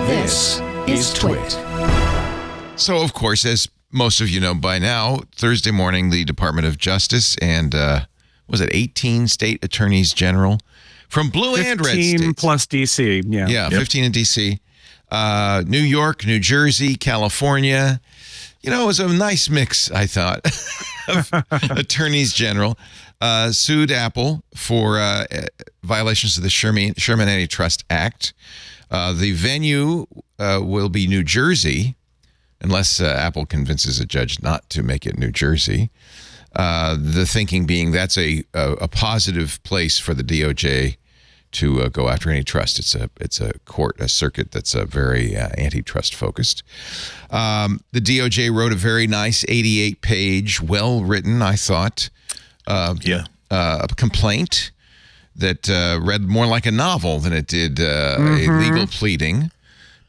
This is TWiT. So, of course, as most of you know by now, Thursday morning, the Department of Justice and, 18 state attorneys general from blue and red states. 15 plus D.C., yeah. Yeah, 15 in D.C., New York, New Jersey, California. You know, it was a nice mix, I thought, of attorneys general sued Apple for violations of the Sherman Antitrust Act. The venue will be New Jersey, unless Apple convinces a judge not to make it New Jersey. The thinking being that's a positive place for the DOJ to go after antitrust. It's a court, a circuit that's very antitrust focused. The DOJ wrote a very nice 88-page, well-written, I thought, complaint that read more like a novel than it did a legal pleading.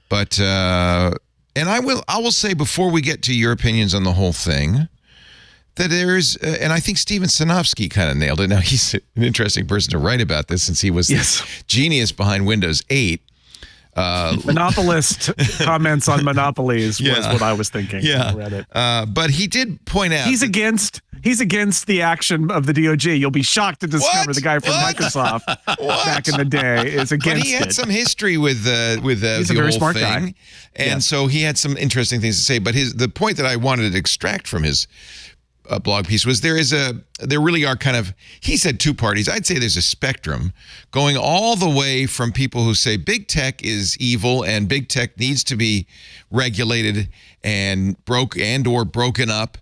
But and I will say before we get to your opinions on the whole thing, that there's, and I think Steven Sinofsky kind of nailed it. Now, he's an interesting person to write about this since he was the genius behind Windows 8. Monopolist comments on monopolies was what I was thinking. Yeah. I read it. But he did point out he's against the action of the DOJ. You'll be shocked to discover the guy from Microsoft back in the day is against it. But he had some history with the he's a very whole smart thing, guy. And so he had some interesting things to say. But the point that I wanted to extract from his blog piece was there really are kind of, he said two parties. I'd say there's a spectrum going all the way from people who say big tech is evil and big tech needs to be regulated and broken up,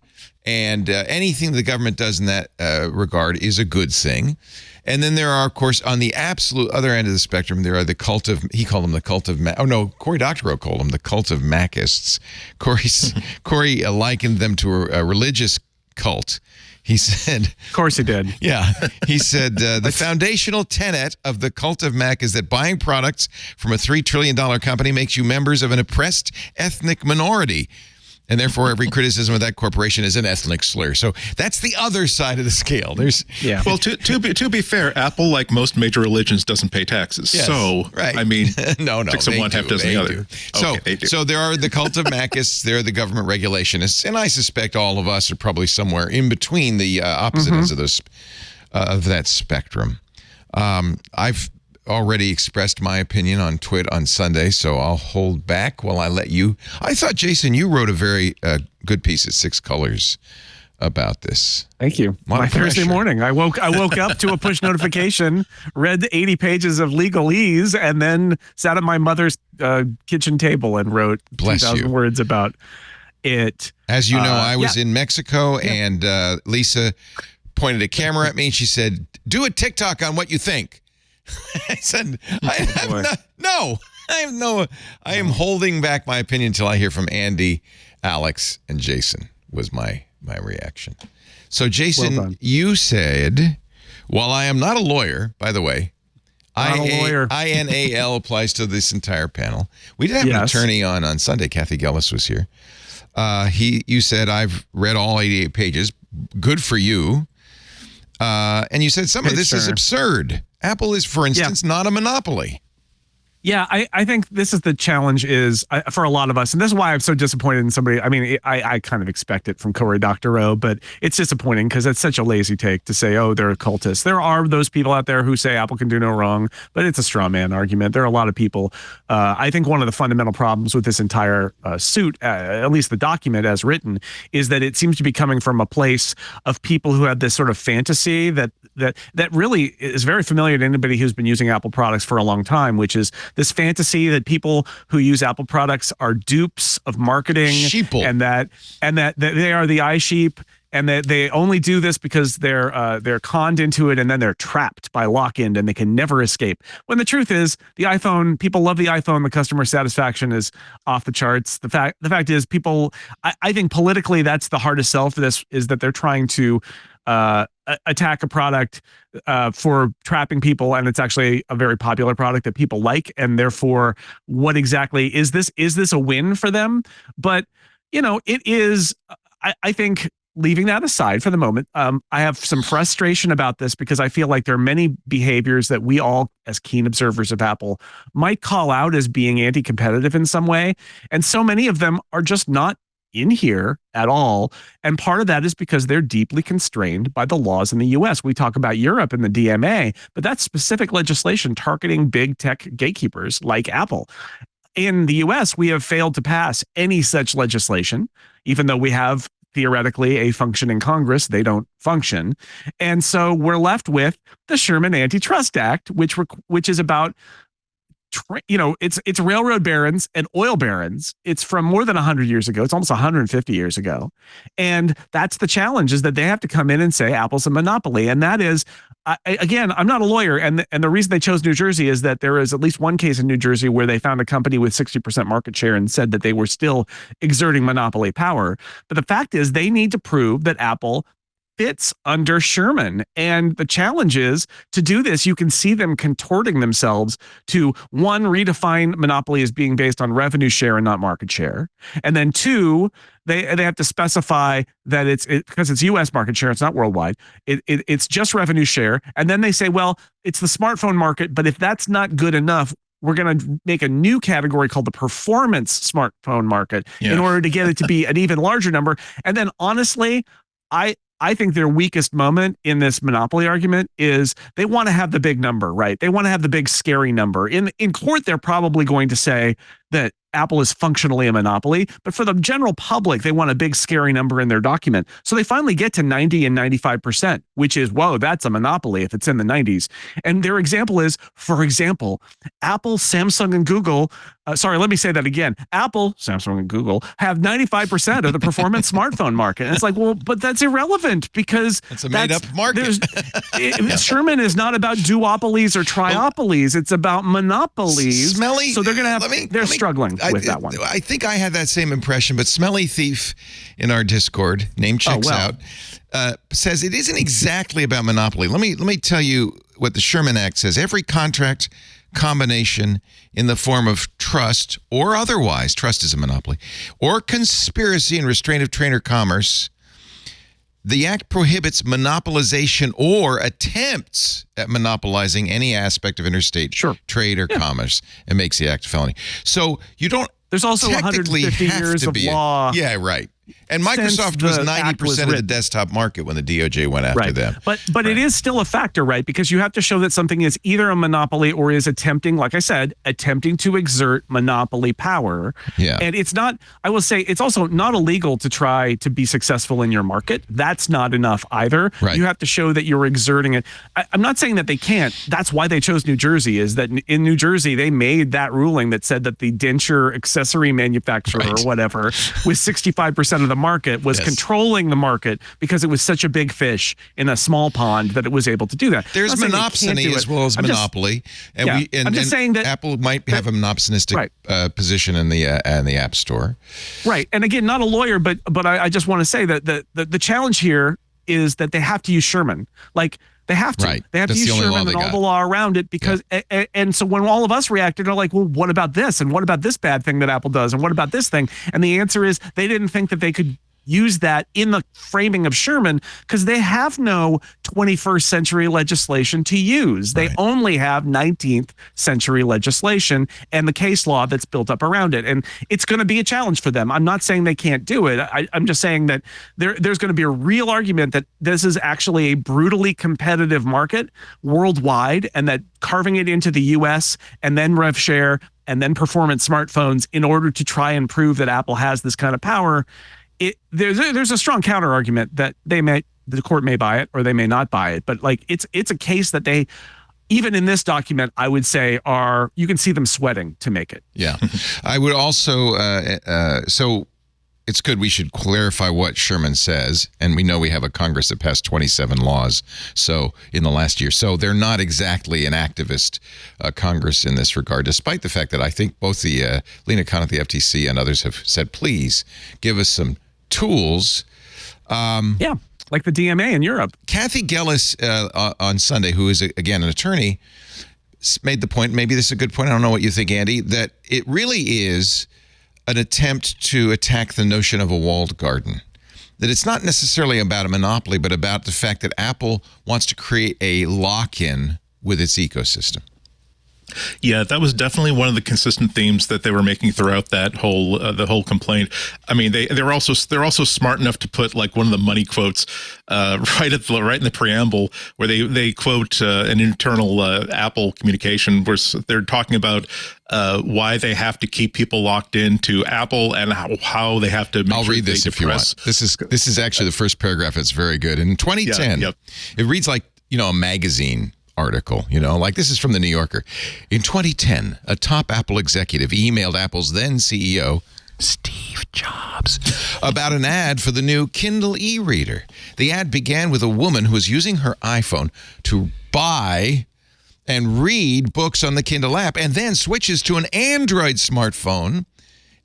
and anything the government does in that regard is a good thing. And then there are, of course, on the absolute other end of the spectrum, there are the cult of, he called them the cult of, Cory Doctorow called them the cult of Macists. Cory likened them to a religious cult. He said, of course he did. Yeah. He said, the foundational tenet of the cult of Mac is that buying products from a $3 trillion company makes you members of an oppressed ethnic minority. And therefore, every criticism of that corporation is an ethnic slur. So that's the other side of the scale. Well, to be fair, Apple, like most major religions, doesn't pay taxes. Yes, so, right. I mean, no, 6 of one, half dozen the other. So there are the cult of Macists, there are the government regulationists, and I suspect all of us are probably somewhere in between the opposite ends of those of that spectrum. I've already expressed my opinion on TWiT on Sunday, so I'll hold back while I let you. I thought, Jason, you wrote a very good piece at 6 Colors about this. Thank you. My Thursday morning, I woke up to a push notification, read the 80 pages of legalese, and then sat at my mother's kitchen table and wrote 2,000 words about it. As you know, I was in Mexico, and Lisa pointed a camera at me, and she said, "Do a TikTok on what you think." I said, I am holding back my opinion until I hear from Andy, Alex, and Jason was my reaction. So, Jason, you said, while I am not a lawyer, by the way, INAL applies to this entire panel. We did have an attorney on Sunday. Kathy Gellis was here. You said, I've read all 88 pages. Good for you. And you said some of this is absurd. Apple is, for instance, not a monopoly. Yeah, I think this is the challenge is for a lot of us. And this is why I'm so disappointed in somebody. I mean, I kind of expect it from Cory Doctorow, but it's disappointing because it's such a lazy take to say, oh, they're occultists. There are those people out there who say Apple can do no wrong, but it's a straw man argument. There are a lot of people. I think one of the fundamental problems with this entire suit, at least the document as written, is that it seems to be coming from a place of people who have this sort of fantasy that really is very familiar to anybody who's been using Apple products for a long time, which is this fantasy that people who use Apple products are dupes of marketing, sheeple, and that they are the eye sheep, and that they only do this because they're conned into it, and then they're trapped by lock-in and they can never escape. When the truth is, the iPhone, people love the iPhone. The customer satisfaction is off the charts. The fact is, people, I think politically that's the hardest sell for this, is that they're trying to attack a product for trapping people, and it's actually a very popular product that people like, and therefore, what exactly is this? Is this a win for them? But it is. I think leaving that aside for the moment, I have some frustration about this because I feel like there are many behaviors that we all, as keen observers of Apple, might call out as being anti-competitive in some way. And so many of them are just not in here at all. And part of that is because they're deeply constrained by the laws in the US. We talk about Europe and the DMA, but that's specific legislation targeting big tech gatekeepers like Apple. In the US, we have failed to pass any such legislation, even though we have theoretically a functioning Congress. They don't function. And so we're left with the Sherman Antitrust Act, which is about it's railroad barons and oil barons. It's from more than 100 years ago. It's almost 150 years ago. And that's the challenge, is that they have to come in and say Apple's a monopoly. And that is, again, I'm not a lawyer. And the reason they chose New Jersey is that there is at least one case in New Jersey where they found a company with 60% market share and said that they were still exerting monopoly power. But the fact is, they need to prove that Apple fits under Sherman. And the challenge is, to do this, you can see them contorting themselves to, one, redefine monopoly as being based on revenue share and not market share. And then two, they have to specify that because it's US market share, it's not worldwide. It's just revenue share. And then they say, well, it's the smartphone market, but if that's not good enough, we're going to make a new category called the performance smartphone market in order to get it to be an even larger number. And then honestly, I think their weakest moment in this monopoly argument is they want to have the big number, right? They want to have the big scary number. In court, they're probably going to say that Apple is functionally a monopoly, but for the general public, they want a big scary number in their document. So they finally get to 90 and 95%, which is, whoa, that's a monopoly if it's in the 90s. And their example is, for example, Apple, Samsung, and Google, let me say that again. Apple, Samsung, and Google have 95% of the performance smartphone market. And it's like, well, but that's irrelevant because it's a made-up market. Sherman is not about duopolies or triopolies. It's about monopolies. Smelly. So they're going to they're struggling with that one. I think I had that same impression, but Smelly Thief in our Discord, name checks out, says it isn't exactly about monopoly. Let me tell you what the Sherman Act says. Every contract combination in the form of trust or otherwise, trust is a monopoly, or conspiracy and restraint of trade or commerce, the act prohibits monopolization or attempts at monopolizing any aspect of interstate trade or commerce and makes the act a felony. So you don't. There's also 150 years of law. Yeah, right. And Microsoft was 90% of the desktop market when the DOJ went after them. But it is still a factor, right? Because you have to show that something is either a monopoly or is attempting, like I said, attempting to exert monopoly power. Yeah. And it's not, I will say, it's also not illegal to try to be successful in your market. That's not enough either. Right. You have to show that you're exerting it. I'm not saying that they can't. That's why they chose New Jersey, is that in New Jersey, they made that ruling that said that the denture accessory manufacturer or whatever with 65% of the market was controlling the market because it was such a big fish in a small pond that it was able to do that. There's monopsony as well as monopoly. I'm just saying that Apple might have a monopsonistic position in the App Store. Right. And again, not a lawyer, but I just want to say that the challenge here is that they have to use Sherman. Like, they have to. Right. They have to use Sherman and all the law around it because, and so when all of us reacted, they're like, well, what about this? And what about this bad thing that Apple does? And what about this thing? And the answer is they didn't think that they could use that in the framing of Sherman because they have no 21st century legislation to use. They only have 19th century legislation and the case law that's built up around it. And it's going to be a challenge for them. I'm not saying they can't do it. I'm just saying that there's going to be a real argument that this is actually a brutally competitive market worldwide and that carving it into the US and then rev share and then performance smartphones in order to try and prove that Apple has this kind of power, there's a strong counter argument that the court may buy it or they may not buy it, but like it's a case that they, even in this document, I would say you can see them sweating to make it. Yeah, I would also so it's good we should clarify what Sherman says, and we know we have a Congress that passed 27 laws in the last year, so they're not exactly an activist Congress in this regard, despite the fact that I think both the Lena Khan at the FTC and others have said, please give us some tools. Like the DMA in Europe. Kathy Gellis on Sunday, who is, again, an attorney, made the point, maybe this is a good point, I don't know what you think, Andy, that it really is an attempt to attack the notion of a walled garden. that it's not necessarily about a monopoly, but about the fact that Apple wants to create a lock-in with its ecosystem. Yeah, that was definitely one of the consistent themes that they were making throughout that whole the whole complaint. I mean, they're also smart enough to put like one of the money quotes right in the preamble, where they quote an internal Apple communication where they're talking about why they have to keep people locked into Apple and how they have to. I'll read this if you want. This is actually the first paragraph. It's very good. In 2010, it reads like a magazine article, like this is from the New Yorker. In 2010, a top Apple executive emailed Apple's then CEO, Steve Jobs, about an ad for the new Kindle e-reader. The ad began with a woman who was using her iPhone to buy and read books on the Kindle app, and then switches to an Android smartphone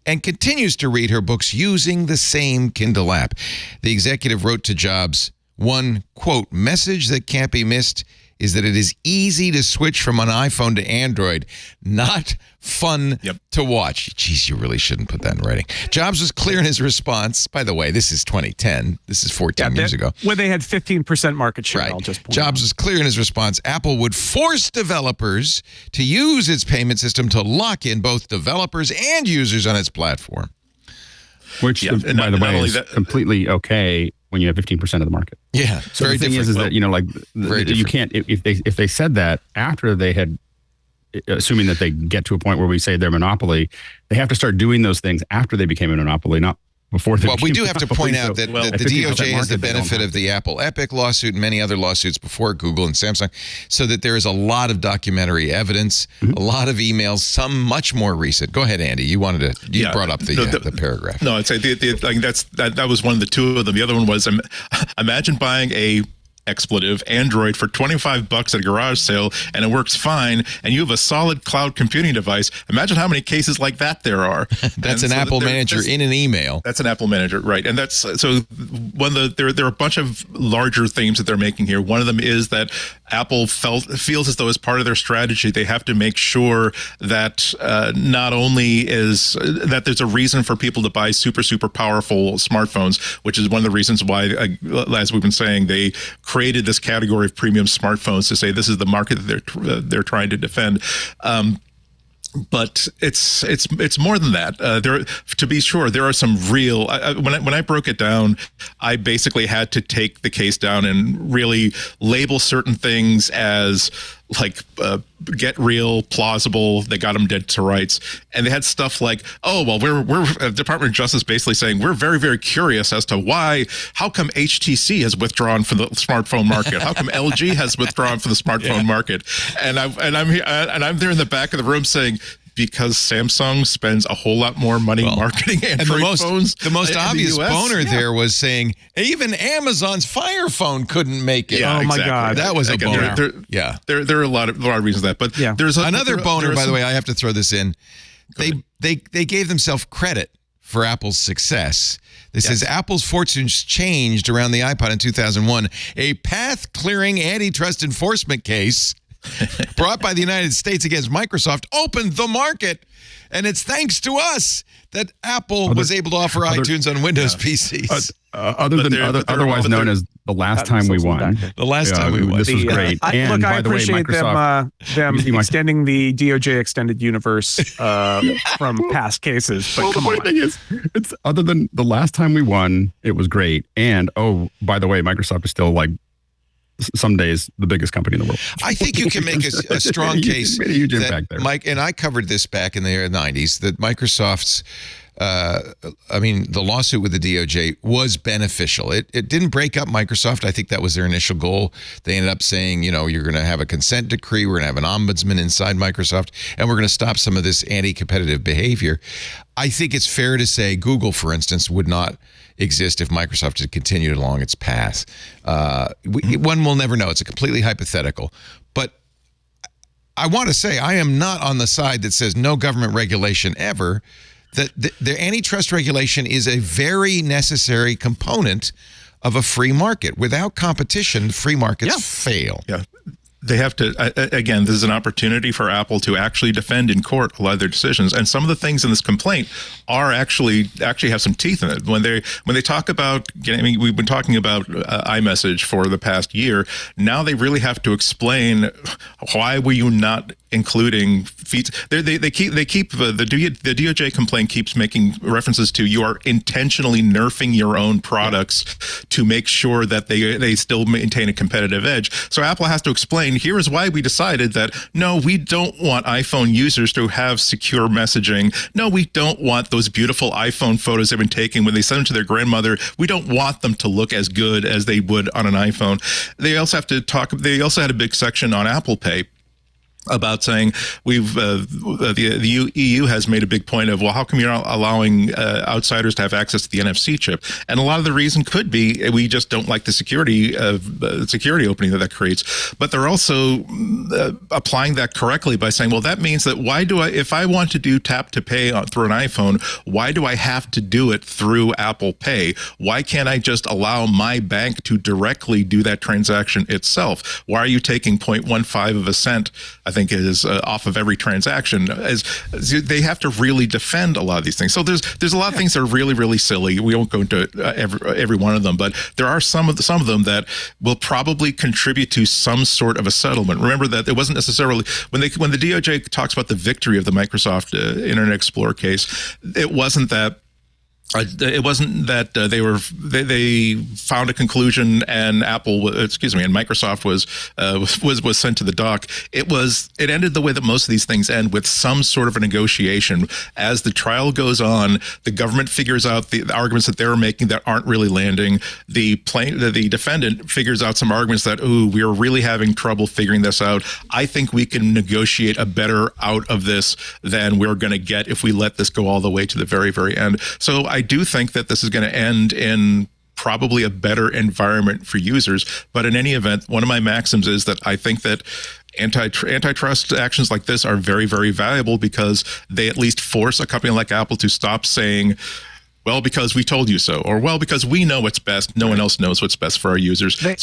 and continues to read her books using the same Kindle app. The executive wrote to Jobs, one, quote, message that can't be missed is that it is easy to switch from an iPhone to Android, not fun to watch. Geez, you really shouldn't put that in writing. Jobs was clear in his response. By the way, this is 2010. This is 14 years ago. When they had 15% market share, right. I'll just point Jobs was clear in his response. Apple would force developers to use its payment system to lock in both developers and users on its platform. Which, by the way, is completely okay when you have 15% of the market. Yeah. So the thing is that, you can't, if they said that after they had, assuming that they get to a point where we say they're monopoly, they have to start doing those things after they became a monopoly, not before they Well, we do have to point monopoly. out that the DOJ has the benefit of the Apple Epic lawsuit and many other lawsuits before Google and Samsung, so that there is a lot of documentary evidence, a lot of emails, some much more recent. Go ahead, Andy. You brought up the paragraph. No, I'd say that was one of the two of them. The other one was imagine buying a expletive Android for $25 at a garage sale and it works fine, and you have a solid cloud computing device. Imagine how many cases like that there are. That's an Apple manager in an email. That's an Apple manager, right? And that's so there are a bunch of larger themes that they're making here. One of them is that Apple feels as though as part of their strategy, they have to make sure that not only is that there's a reason for people to buy super powerful smartphones, which is one of the reasons why, as we've been saying, they created this category of premium smartphones to say this is the market that they're trying to defend. But it's more than that. To be sure, there are some real. When I broke it down, I basically had to take the case down and really label certain things as like get real, plausible. They got them dead to rights, and they had stuff like, oh well, we're Department of Justice basically saying we're very curious as to how come HTC has withdrawn from the smartphone market, how come LG has withdrawn from the smartphone market, and I'm there in the back of the room saying, because Samsung spends a whole lot more money marketing Android phones. The most obvious boner there was saying even Amazon's Fire Phone couldn't make it. Yeah, my God, that was a boner. There are a lot of reasons that, but there's another boner. By the way, I have to throw this in. They gave themselves credit for Apple's success. This says Apple's fortunes changed around the iPod in 2001. A path-clearing antitrust enforcement case brought by the United States against Microsoft opened the market, and it's thanks to us that Apple was able to offer iTunes on Windows PCs. Otherwise known as the last time we won. The last time we won. This was great. And I appreciate them extending the DOJ extended universe from past cases. But the funny thing is, it's other than the last time we won, it was great. And by the way, Microsoft is still like some days the biggest company in the world. I think you can make a strong case made a huge impact there. Mike, and I covered this back in the 90s, that Microsoft's the lawsuit with the DOJ was beneficial. It didn't break up Microsoft. I think that was their initial goal. They ended up saying, you're going to have a consent decree, we're going to have an ombudsman inside Microsoft, and we're going to stop some of this anti-competitive behavior. I think it's fair to say Google, for instance, would not exist if Microsoft had continued along its path. One will never know. It's a completely hypothetical. But I want to say I am not on the side that says no government regulation ever. That the antitrust regulation is a very necessary component of a free market. Without competition, free markets fail. Yeah. they have to, again, this is an opportunity for Apple to actually defend in court a lot of their decisions. And some of the things in this complaint are actually have some teeth in it. When they talk about, I mean, we've been talking about iMessage for the past year. Now they really have to explain, why were you not including feeds? They keep the DOJ complaint keeps making references to, you are intentionally nerfing your own products to make sure that they still maintain a competitive edge. So Apple has to explain, here is why we decided that, no, we don't want iPhone users to have secure messaging. No, we don't want those beautiful iPhone photos they've been taking when they send them to their grandmother. We don't want them to look as good as they would on an iPhone. They also had a big section on Apple Pay about saying the EU has made a big point of, well, how come you're not allowing outsiders to have access to the NFC chip? And a lot of the reason could be, we just don't like the security opening that creates. But they're also applying that correctly by saying, well, that means that if I want to do tap to pay through an iPhone, why do I have to do it through Apple Pay? Why can't I just allow my bank to directly do that transaction itself? Why are you taking 0.15 of a cent, I think it is, off of every transaction? As they have to really defend a lot of these things. So there's a lot of things that are really, really silly. We won't go into every one of them, but there are some of them that will probably contribute to some sort of a settlement. Remember that it wasn't necessarily when the DOJ talks about the victory of the Microsoft Internet Explorer case, it wasn't that. It wasn't that they found a conclusion and Microsoft was sent to the dock. It ended the way that most of these things end, with some sort of a negotiation. As the trial goes on, the government figures out the arguments that they were making that aren't really landing. The defendant figures out some arguments that, we are really having trouble figuring this out. I think we can negotiate a better out of this than we're going to get if we let this go all the way to the very, very end. So I do think that this is going to end in probably a better environment for users. But in any event, one of my maxims is that I think that antitrust actions like this are very, very valuable, because they at least force a company like Apple to stop saying, well, because we told you so, or well, because we know what's best. No one else knows what's best for our users. Great.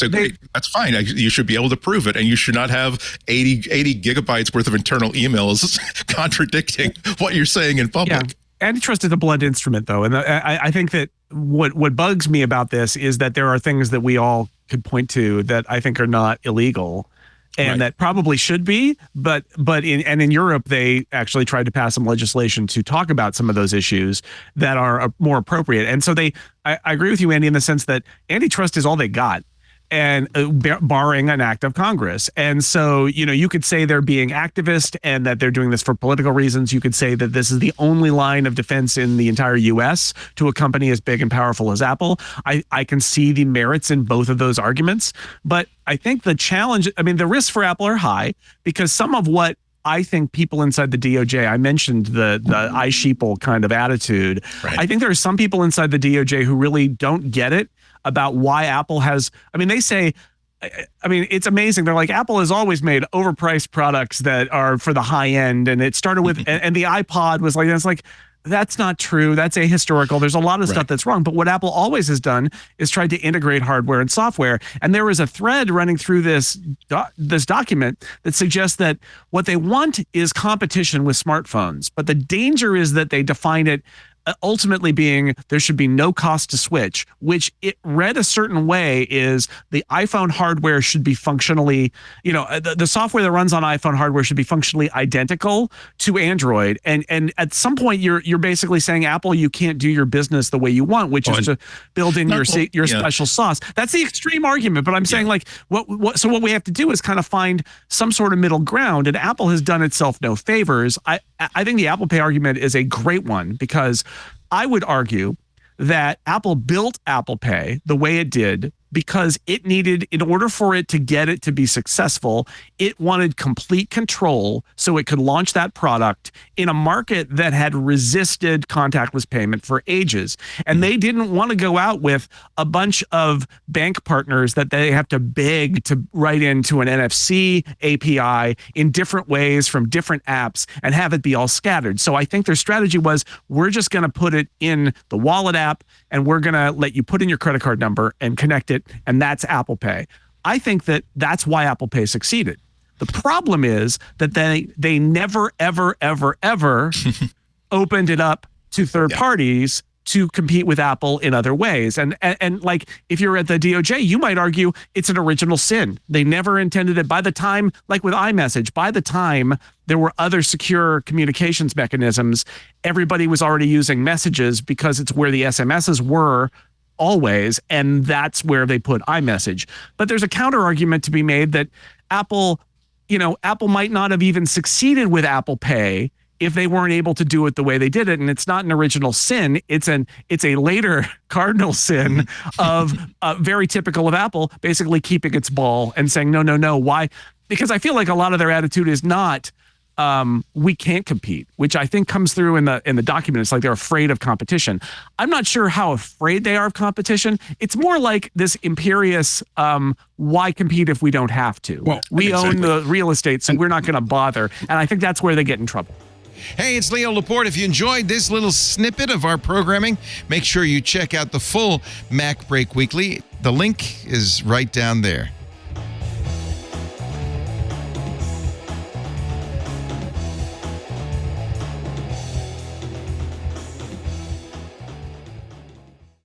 That's fine. You should be able to prove it, and you should not have 80 gigabytes worth of internal emails contradicting what you're saying in public. Yeah. Antitrust is a blunt instrument, though, and I think that what bugs me about this is that there are things that we all could point to that I think are not illegal, and that probably should be. But in Europe, they actually tried to pass some legislation to talk about some of those issues that are more appropriate. And so I agree with you, Andy, in the sense that antitrust is all they got, and barring an act of Congress. And so, you could say they're being activist and that they're doing this for political reasons. You could say that this is the only line of defense in the entire U.S. to a company as big and powerful as Apple. I can see the merits in both of those arguments. But I think the challenge, the risks for Apple are high, because some of what I think people inside the DOJ, I mentioned the iSheeple kind of attitude. Right. I think there are some people inside the DOJ who really don't get it about why Apple has, they say, it's amazing. They're like, Apple has always made overpriced products that are for the high end. And it started with, and the iPod was like, it's like, that's not true. That's ahistorical. There's a lot of stuff that's wrong. But what Apple always has done is tried to integrate hardware and software. And there is a thread running through this document that suggests that what they want is competition with smartphones. But the danger is that they define it ultimately being there should be no cost to switch, which it read a certain way is the iPhone hardware should be functionally, the software that runs on iPhone hardware should be functionally identical to Android. And at some point you're basically saying, Apple, you can't do your business the way you want, which is to build in your special sauce. That's the extreme argument. But I'm saying what we have to do is kind of find some sort of middle ground. And Apple has done itself no favors. I think the Apple Pay argument is a great one, because I would argue that Apple built Apple Pay the way it did because it needed, in order for it to get it to be successful, it wanted complete control so it could launch that product in a market that had resisted contactless payment for ages. And they didn't want to go out with a bunch of bank partners that they have to beg to write into an NFC API in different ways from different apps and have it be all scattered. So I think their strategy was, we're just going to put it in the wallet app and we're going to let you put in your credit card number and connect it. And that's Apple Pay. I think that that's why Apple Pay succeeded. The problem is that they never, ever, ever, ever opened it up to third parties to compete with Apple in other ways. And like, if you're at the DOJ, you might argue it's an original sin. They never intended it. By the time, like with iMessage, by the time there were other secure communications mechanisms, everybody was already using messages because it's where the SMSs were always, and that's where they put iMessage. But there's a counter argument to be made that Apple might not have even succeeded with Apple Pay if they weren't able to do it the way they did it. And it's not an original sin. It's a later cardinal sin of very typical of Apple, basically keeping its ball and saying, no. Why? Because I feel like a lot of their attitude is not, we can't compete, which I think comes through in the document. It's like they're afraid of competition. I'm not sure how afraid they are of competition. It's more like this imperious, why compete if we don't have to? Well, we own the real estate, so we're not going to bother. And I think that's where they get in trouble. Hey, it's Leo Laporte. If you enjoyed this little snippet of our programming, make sure you check out the full MacBreak Weekly. The link is right down there.